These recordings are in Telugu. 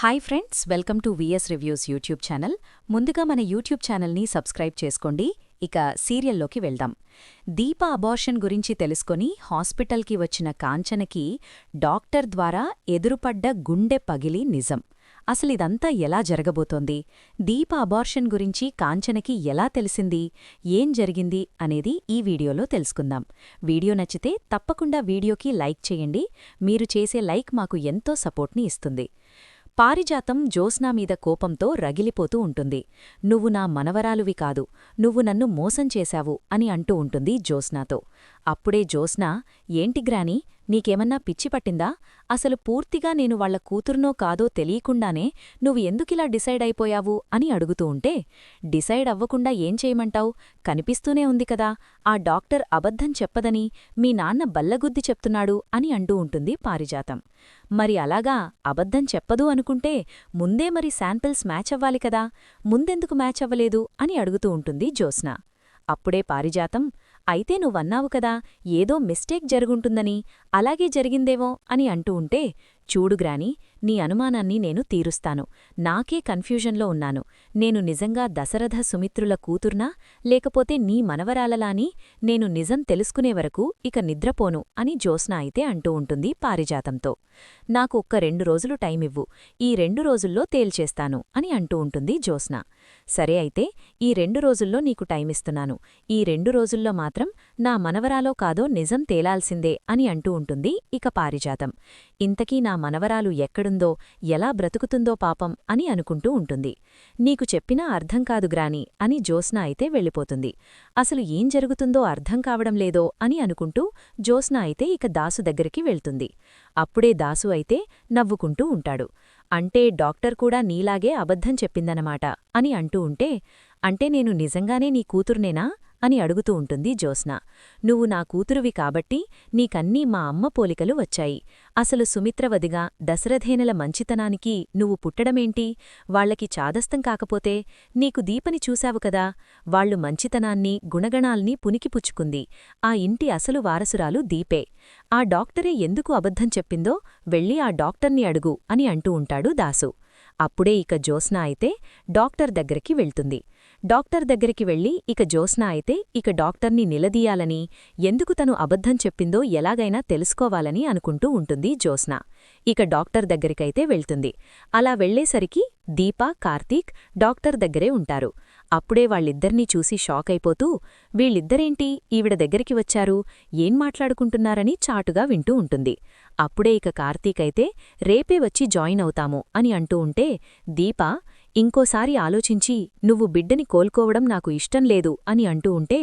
Hi friends, welcome to VS reviews YouTube channel. ముందుగా మన యూట్యూబ్ ఛానల్ని సబ్స్క్రైబ్ చేసుకోండి. ఇక సీరియల్లోకి వెళ్దాం. దీప అబార్షన్ గురించి తెలుసుకొని హాస్పిటల్కి వచ్చిన కాంచనకి డాక్టర్ ద్వారా ఎదురుపడ్డ గుండె పగిలి నిజం. అసలిదంతా ఎలా జరగబోతోంది? దీప అబార్షన్ గురించి కాంచనకి ఎలా తెలిసింది? ఏం జరిగింది అనేది ఈ వీడియోలో తెలుసుకుందాం. వీడియో నచ్చితే తప్పకుండా వీడియోకి లైక్ చేయండి. మీరు చేసే లైక్ మాకు ఎంతో సపోర్ట్ని ఇస్తుంది. పారిజాతం జ్యోత్స్నా మీద కోపంతో రగిలిపోతూ ఉంటుంది. నువ్వు నా మనవరాలువి కాదు, నువ్వు నన్ను మోసం చేశావు అని అంటూ ఉంటుంది జ్యోత్స్నాతో. అప్పుడే జ్యోత్స్నా, ఏంటి గ్రాని, నీకేమన్నా పిచ్చి పట్టిందా? అసలు పూర్తిగా నేను వాళ్ల కూతురునో కాదో తెలియకుండానే నువ్వు ఎందుకిలా డిసైడ్ అయిపోయావు అని అడుగుతూ ఉంటే, డిసైడ్ అవ్వకుండా ఏం చేయమంటావు? కనిపిస్తూనే ఉంది కదా, ఆ డాక్టర్ అబద్ధం చెప్పదని మీ నాన్న బల్లగుద్ది చెప్తున్నాడు అని అంటూ ఉంటుంది పారిజాతం. మరి అలాగా అబద్ధం చెప్పదు అనుకుంటే ముందే మరి శాంపిల్స్ మ్యాచ్ అవ్వాలి కదా, ముందెందుకు మ్యాచ్ అవ్వలేదు అని అడుగుతూ ఉంటుంది జ్యోత్స్నా. అప్పుడే పారిజాతం, అయితే నువ్వన్నావు కదా ఏదో మిస్టేక్ జరుగుంటుందని, అలాగే జరిగిందేమో అని అంటూ ఉంటే, చూడు గ్రాని, నీ అనుమానాన్ని నేను తీరుస్తాను. నాకే కన్ఫ్యూజన్లో ఉన్నాను. నేను నిజంగా దశరథ సుమిత్రుల కూతుర్నా, లేకపోతే నీ మనవరాలలాని నేను నిజం తెలుసుకునే వరకు ఇక నిద్రపోను అని జ్యోత్స్నా అయితే అంటూ ఉంటుంది పారిజాతంతో. నాకు ఒక్క 2 రోజులు టైమివ్వు, ఈ 2 రోజుల్లో తేల్చేస్తాను అని అంటూ ఉంటుంది జ్యోత్స్నా. సరే అయితే ఈ 2 రోజుల్లో నీకు టైమిస్తున్నాను. ఈ 2 రోజుల్లో మాత్రం నా మనవరాలో కాదో నిజం తేలాల్సిందే అని అంటూ ఉంటుంది ఇక పారిజాతం. ఇంతకీ నా మనవరాలు ఎక్కడుందో, ఎలా బ్రతుకుతుందో పాపం అని అనుకుంటూ ఉంటుంది. నీకు చెప్పినా అర్థం కాదు గ్రాని అని జ్యోత్స్నా అయితే వెళ్ళిపోతుంది. అసలు ఏం జరుగుతుందో అర్థం కావడం లేదో అని అనుకుంటూ జ్యోత్స్నా అయితే ఇక దాసు దగ్గరికి వెళ్తుంది. అప్పుడే దాసు అయితే నవ్వుకుంటూ ఉంటాడు. అంటే డాక్టర్ కూడా నీలాగే అబద్ధం చెప్పిందనమాట అని అంటూ ఉంటే, అంటే నేను నిజంగానే నీ కూతుర్నేనా అని అడుగుతూ ఉంటుంది జ్యోత్స్నా. నువ్వు నా కూతురువి కాబట్టి నీకన్నీ మా అమ్మ పోలికలు వచ్చాయి. అసలు సుమిత్రవదిగా దశరథేనల మంచితనానికి నువ్వు పుట్టడమేంటి? వాళ్లకి చాదస్తం కాకపోతే? నీకు దీపని చూశావు కదా, వాళ్లు మంచితనాన్ని గుణగణాల్ని పునికిపుచ్చుకుంది. ఆ ఇంటి అసలు వారసురాలు దీపే. ఆ డాక్టరే ఎందుకు అబద్ధం చెప్పిందో వెళ్ళి ఆ డాక్టర్ని అడుగు అని అంటూ ఉంటాడు దాసు. అప్పుడే ఇక జ్యోత్స్నా అయితే డాక్టర్ దగ్గరికి వెళ్తుంది. డాక్టర్ దగ్గరికి వెళ్లి ఇక జ్యోత్స్నా అయితే ఇక డాక్టర్ని నిలదీయాలని, ఎందుకు తను అబద్ధం చెప్పిందో ఎలాగైనా తెలుసుకోవాలని అనుకుంటూ ఉంటుంది జ్యోత్స్నా. ఇక డాక్టర్ దగ్గరికైతే వెళ్తుంది. అలా వెళ్లేసరికి దీప, కార్తీక్ డాక్టర్ దగ్గరే ఉంటారు. అప్పుడే వాళ్ళిద్దర్నీ చూసి షాక్ అయిపోతూ, వీళ్ళిద్దరేంటి ఈవిడ దగ్గరికి వచ్చారు, ఏం మాట్లాడుకుంటున్నారని చాటుగా వింటూ ఉంటుంది. అప్పుడే ఇక కార్తీక్ అయితే రేపే వచ్చి జాయిన్ అవుతాము అని అంటూ ఉంటే, దీప, ఇంకోసారి ఆలోచించి నువ్వు బిడ్డని కోల్కోవడం నాకు ఇష్టం లేదు అని అంటూ ఉంటే,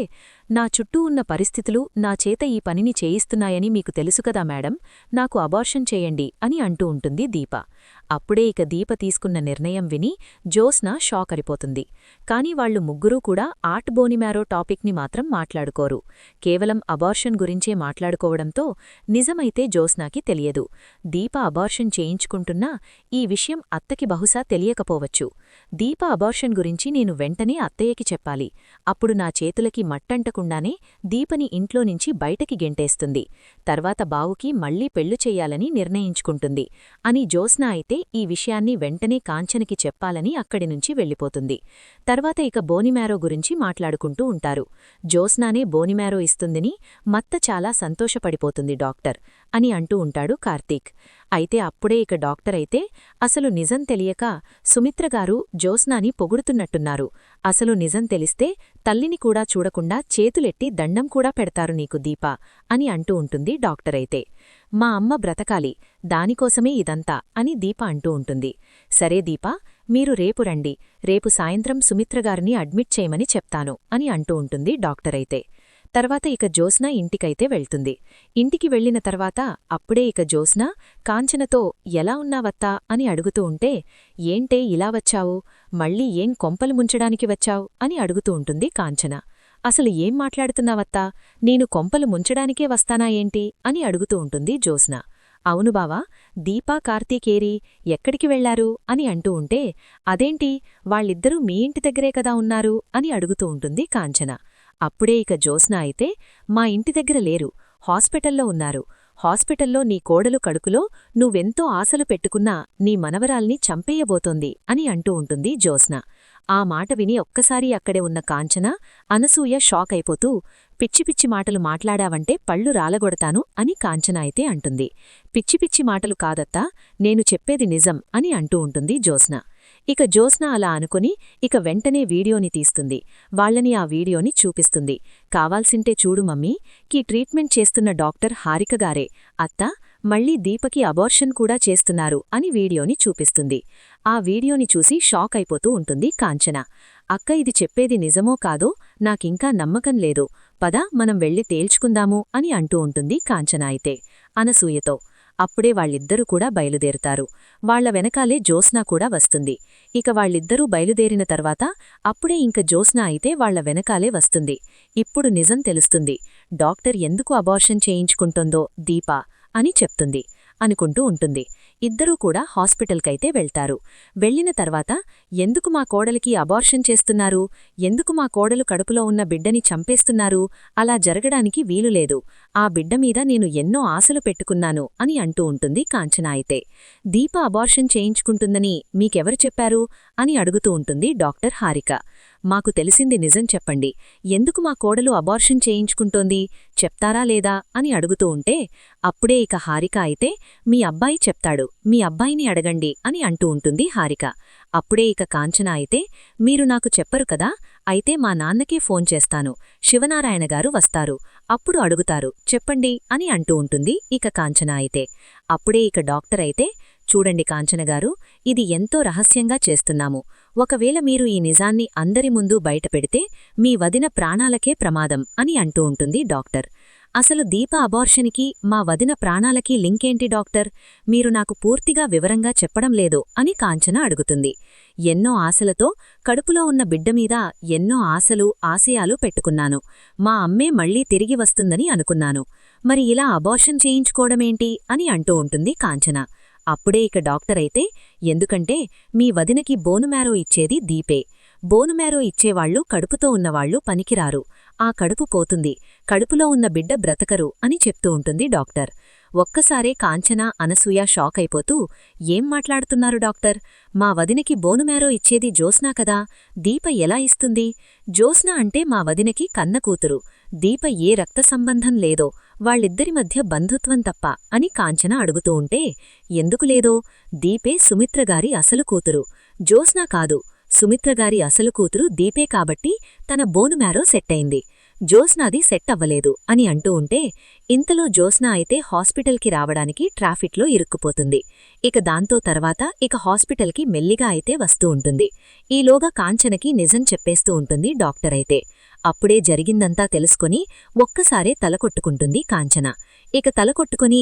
నా చుట్టూ ఉన్న పరిస్థితులు నా చేత ఈ పనిని చేయిస్తున్నాయని మీకు తెలుసుకదా మేడం, నాకు అబార్షన్ చేయండి అని అంటూ ఉంటుంది దీప. అప్పుడే ఇక దీప తీసుకున్న నిర్ణయం విని జ్యోత్స్నా షాకరిపోతుంది. కాని వాళ్లు ముగ్గురూ కూడా ఆర్ట్ బోనిమ్యారో టాపిక్ని మాత్రం మాట్లాడుకోరు. కేవలం అబార్షన్ గురించే మాట్లాడుకోవడంతో నిజమైతే జ్యోత్స్నాకి తెలియదు. దీప అబార్షన్ చేయించుకుంటున్నా ఈ విషయం అత్తకి బహుశా తెలియకపోవచ్చు. దీప అబార్షన్ గురించి నేను వెంటనే అత్తయ్యకి చెప్పాలి. అప్పుడు నా చేతులకి మట్టంటకుండానే దీపని ఇంట్లోనుంచి బయటకి గెంటేస్తుంది. తర్వాత బావుకి మళ్లీ పెళ్లి చెయ్యాలని నిర్ణయించుకుంటుంది అని జ్యోత్స్నా అయితే ఈ విషయాన్ని వెంటనే కాంచనకి చెప్పాలని అక్కడినుంచి వెళ్ళిపోతుంది. తర్వాత ఇక బోనిమ్యారో గురించి మాట్లాడుకుంటూ ఉంటారు. జ్యోత్స్నానే బోనిమ్యారో ఇస్తుందని మత్త చాలా సంతోషపడిపోతుంది డాక్టర్ అని అంటూ ఉంటాడు కార్తీక్. అయితే అప్పుడే ఇక డాక్టర్ అయితే, అసలు నిజం తెలియక సుమిత్రగారు జ్యోత్స్నాని పొగుడుతున్నట్టున్నారు. అసలు నిజం తెలిస్తే తల్లిని కూడా చూడకుండా చేతులెట్టి దండం కూడా పెడతారు నీకు దీపా అని అంటూ ఉంటుంది డాక్టరైతే. మా అమ్మ బ్రతకాలి, దానికోసమే ఇదంతా అని దీప అంటూ ఉంటుంది. సరే దీపా, మీరు రేపు రండి, రేపు సాయంత్రం సుమిత్రగారిని అడ్మిట్ చేయమని చెప్తాను అని అంటూ ఉంటుంది డాక్టరైతే. తర్వాత ఇక జ్యోత్స్నా ఇంటికైతే వెళ్తుంది. ఇంటికి వెళ్లిన తర్వాత అప్పుడే ఇక జ్యోత్స్నా కాంచనతో ఎలా ఉన్నావత్తా అని అడుగుతూ ఉంటే, ఏంటే ఇలా వచ్చావు, మళ్ళీ ఏం కొంపలు ముంచడానికి వచ్చావు అని అడుగుతూ ఉంటుంది కాంచన. అసలు ఏం మాట్లాడుతున్నావత్తా, నేను కొంపలు ముంచడానికే వస్తానా ఏంటి అని అడుగుతూ ఉంటుంది జ్యోత్స్నా. అవును బావా, దీపా కార్తీకేరి ఎక్కడికి వెళ్లారు అని అంటూ ఉంటే, అదేంటి వాళ్ళిద్దరూ మీ ఇంటి దగ్గరే కదా ఉన్నారు అని అడుగుతూ ఉంటుంది కాంచన. అప్పుడే ఇక జ్యోత్స్నా అయితే, మా ఇంటి దగ్గర లేరు, హాస్పిటల్లో ఉన్నారు. హాస్పిటల్లో నీ కోడలు కడుపులో నువ్వెంతో ఆశలు పెట్టుకున్నా నీ మనవరాల్ని చంపేయబోతోంది అని అంటూ ఉంటుంది జ్యోత్స్న. ఆ మాట విని ఒక్కసారి అక్కడే ఉన్న కాంచన, అనసూయ షాక్ అయిపోతూ, పిచ్చి పిచ్చి మాటలు మాట్లాడావంటే పళ్ళు రాలగొడతాను అని కాంచన అయితే అంటుంది. పిచ్చి పిచ్చి మాటలు కాదత్తా, నేను చెప్పేది నిజం అని అంటూ ఉంటుంది జ్యోత్స్న. ఇక జ్యోత్స్న అలా అనుకుని ఇక వెంటనే వీడియోని తీస్తుంది. వాళ్లని ఆ వీడియోని చూపిస్తుంది. కావాల్సింటే చూడు మమ్మీ, కీ ట్రీట్మెంట్ చేస్తున్న డాక్టర్ హారికగారే. అత్తా, మళ్లీ దీపకి అబార్షన్ కూడా చేస్తున్నారు అని వీడియోని చూపిస్తుంది. ఆ వీడియోని చూసి షాక్ అయిపోతూ ఉంటుంది కాంచన. అక్క, ఇది చెప్పేది నిజమో కాదో నాకింకా నమ్మకం లేదు, పద మనం వెళ్ళి తేల్చుకుందాము అని అంటూ ఉంటుంది కాంచన అయితే అనసూయతో. అప్పుడే వాళ్ళిద్దరూ కూడా బయలుదేరుతారు. వాళ్ల వెనకాలే జ్యోత్స్న కూడా వస్తుంది. ఇక వాళ్ళిద్దరూ బయలుదేరిన తర్వాత అప్పుడే ఇంక జ్యోత్స్న అయితే వాళ్ల వెనకాలే వస్తుంది. ఇప్పుడు నిజం తెలుస్తుంది. డాక్టర్ ఎందుకు అబార్షన్ చేయించుకుంటోందో దీపా అని చెప్తుంది అనుకుంటూ ఉంటుంది. ఇద్దరూ కూడా హాస్పిటల్కైతే వెళ్తారు. వెళ్లిన తర్వాత ఎందుకు మా కోడలికి అబార్షన్ చేస్తున్నారు, ఎందుకు మా కోడలు కడుపులో ఉన్న బిడ్డని చంపేస్తున్నారు, అలా జరగడానికి వీలులేదు, ఆ బిడ్డ మీద నేను ఎన్నో ఆశలు పెట్టుకున్నాను అని అంటూ ఉంటుంది కాంచన అయితే. దీప అబార్షన్ చేయించుకుంటుందని మీకెవరు చెప్పారు అని అడుగుతూ ఉంటుంది డాక్టర్ హారిక. మాకు తెలిసింది నిజం చెప్పండి, ఎందుకు మా కోడలు అబార్షన్ చేయించుకుంటోంది చెప్తారా లేదా అని అడుగుతూ ఉంటే అప్పుడే ఇక హారిక అయితే, మీ అబ్బాయి చెప్తాడు, మీ అబ్బాయిని అడగండి అని అంటూ ఉంటుంది హారిక. అప్పుడే ఇక కాంచన అయితే, మీరు నాకు చెప్పరు కదా, అయితే మా నాన్నకే ఫోన్ చేస్తాను, శివనారాయణగారు వస్తారు, అప్పుడు అడుగుతారు, చెప్పండి అని అంటూ ఉంటుంది ఇక కాంచన అయితే. అప్పుడే ఇక డాక్టర్ అయితే, చూడండి కాంచనగారు, ఇది ఎంతో రహస్యంగా చేస్తున్నాము. ఒకవేళ మీరు ఈ నిజాన్ని అందరి ముందు బయటపెడితే మీ వదిన ప్రాణాలకే ప్రమాదం అని అంటూ ఉంటుంది డాక్టర్. అసలు దీప అబార్షన్కి మా వదిన ప్రాణాలకి లింకేంటి డాక్టర్, మీరు నాకు పూర్తిగా వివరంగా చెప్పడం లేదు అని కాంచన అడుగుతుంది. ఎన్నో ఆశలతో కడుపులో ఉన్న బిడ్డమీద ఎన్నో ఆశలు ఆశయాలు పెట్టుకున్నాను. మా అమ్మే మళ్లీ తిరిగి వస్తుందని అనుకున్నాను. మరి ఇలా అబార్షన్ చేయించుకోవడమేంటి అని అంటూ ఉంటుంది కాంచన. అప్పుడే ఇక డాక్టర్ అయితే, ఎందుకంటే మీ వదినకి బోనుమ్యారో ఇచ్చేది దీపే. బోనుమ్యారో ఇచ్చేవాళ్లు కడుపుతో ఉన్నవాళ్లు పనికిరారు, ఆ కడుపు పోతుంది, కడుపులో ఉన్న బిడ్డ బ్రతకరు అని చెప్తూ ఉంటుంది డాక్టర్. ఒక్కసారే కాంచన అనసూయ షాక్ అయిపోతూ, ఏం మాట్లాడుతున్నారు డాక్టర్, మా వదినకి బోనుమ్యారో ఇచ్చేది జ్యోత్స్న కదా, దీప ఎలా ఇస్తుంది, జ్యోత్స్న అంటే మా వదినకి కన్నకూతురు, దీప ఏ రక్త సంబంధం లేదో, వాళ్ళిద్దరి మధ్య బంధుత్వం తప్ప అని కాంచన అడుగుతూ ఉంటే, ఎందుకు లేదో, దీపే సుమిత్రగారి అసలు కూతురు, జ్యోత్స్న కాదు, సుమిత్రగారి అసలు కూతురు దీపే కాబట్టి తన బోనుమ్యారో సెట్టయింది, జ్యోత్స్నాది సెట్ అవ్వలేదు అని అంటూ ఉంటే ఇంతలో జ్యోత్స్న అయితే హాస్పిటల్కి రావడానికి ట్రాఫిక్లో ఇరుక్కుపోతుంది. ఇక దాంతో తర్వాత ఇక హాస్పిటల్కి మెల్లిగా అయితే వస్తూ ఉంటుంది. ఈలోగా కాంచనకి నిజం చెప్పేస్తూ ఉంటుంది డాక్టర్ అయితే. అప్పుడే జరిగిందంతా తెలుసుకొని ఒక్కసారే తలకొట్టుకుంటుంది కాంచన. ఇక తలకొట్టుకుని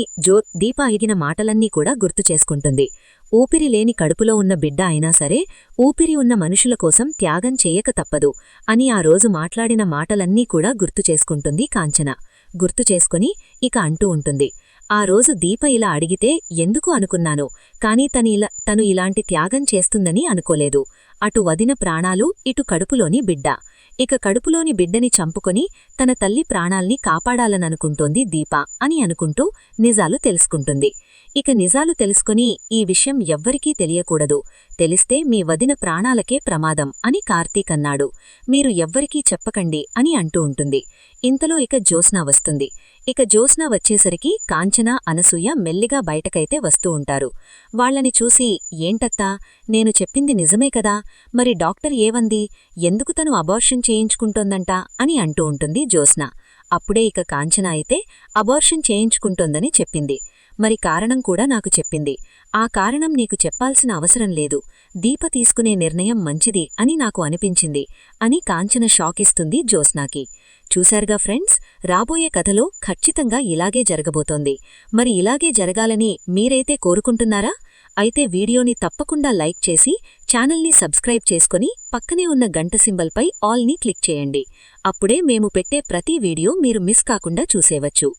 దీప అడిగిన మాటలన్నీ కూడా గుర్తు చేసుకుంటుంది. ఊపిరి లేని కడుపులో ఉన్న బిడ్డ అయినా సరే ఊపిరి ఉన్న మనుషుల కోసం త్యాగం చెయ్యక తప్పదు అని ఆ రోజు మాట్లాడిన మాటలన్నీ కూడా గుర్తు చేసుకుంటుంది కాంచన. గుర్తు చేసుకుని ఇక అంటూ ఉంటుంది, ఆ రోజు దీప ఇలా అడిగితే ఎందుకు అనుకున్నాను, కాని తను ఇలాంటి త్యాగం చేస్తుందని అనుకోలేదు. అటు వదిన ప్రాణాలు, ఇటు కడుపులోని బిడ్డ. ఇక కడుపులోని బిడ్డని చంపుకొని తన తల్లి ప్రాణాల్ని కాపాడాలననుకుంటోంది దీప అని అనుకుంటూ నిజాలు తెలుసుకుంటుంది. ఇక నిజాలు తెలుసుకుని ఈ విషయం ఎవ్వరికీ తెలియకూడదు, తెలిస్తే మీ వదిన ప్రాణాలకే ప్రమాదం అని కార్తీక్ అన్నాడు, మీరు ఎవ్వరికీ చెప్పకండి అని అంటూ ఉంటుంది. ఇంతలో ఇక జ్యోత్స్న వస్తుంది. ఇక జ్యోత్స్న వచ్చేసరికి కాంచన అనసూయ మెల్లిగా బయటకైతే వస్తూ ఉంటారు. వాళ్లని చూసి, ఏంటత్తా, నేను చెప్పింది నిజమే కదా, మరి డాక్టర్ ఏవంది, ఎందుకు తను అబార్షన్ చేయించుకుంటోందంట అని అంటూ ఉంటుంది జ్యోత్స్న. అప్పుడే ఇక కాంచన అయితే అబార్షన్ చేయించుకుంటోందని చెప్పింది. మరి కారణం కూడా నాకు చెప్పింది. ఆ కారణం నీకు చెప్పాల్సిన అవసరం లేదు, దీప తీసుకునే నిర్ణయం మంచిది అని నాకు అనిపించింది అని కాంచన షాకిస్తుంది జ్యోత్స్నాకి. చూశారుగా ఫ్రెండ్స్, రాబోయే కథలో ఖచ్చితంగా ఇలాగే జరగబోతోంది. మరి ఇలాగే జరగాలని మీరైతే కోరుకుంటున్నారా? అయితే వీడియోని తప్పకుండా లైక్ చేసి ఛానల్ని సబ్స్క్రైబ్ చేసుకుని పక్కనే ఉన్న గంట సింబల్పై ఆల్ని క్లిక్ చేయండి. అప్పుడే మేము పెట్టే ప్రతి వీడియో మీరు మిస్ కాకుండా చూసేవచ్చు.